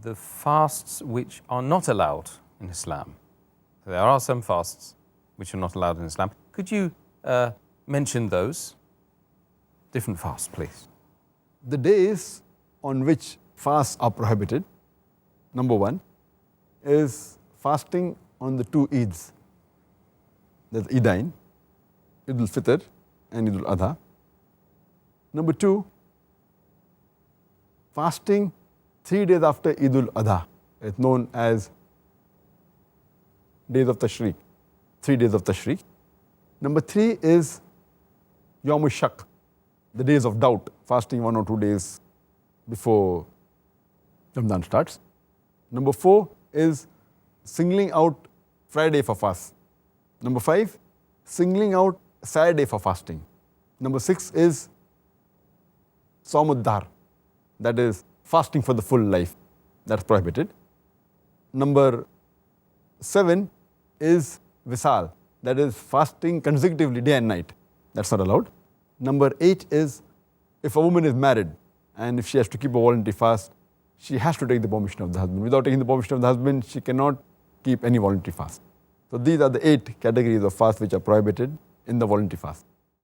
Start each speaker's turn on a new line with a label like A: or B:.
A: the fasts which are not allowed in Islam. There are some fasts which are not allowed in Islam. Could you mention those different fasts, please?
B: The days on which fasts are prohibited, number one, is fasting on the two Eids. There's Eidain, Eid al-Fitr and Eid al-Adha. Number two, fasting 3 days after Eid al-Adha. It's known as days of Tashriq, 3 days of Tashriq. Number three is Yawm al-Shak, the days of doubt, fasting 1 or 2 days before Ramadan starts. Number four is singling out Friday for fast. Number five, singling out Saturday for fasting. Number six is Sawm ad-Dahr, that is fasting for the full life. That's prohibited. Number seven is Wisal, that is fasting consecutively day and night. That's not allowed. Number eight is if a woman is married and if she has to keep a voluntary fast, she has to take the permission of the husband. Without taking the permission of the husband, she cannot keep any voluntary fast. So these are the 8 categories of fast which are prohibited in the voluntary fast.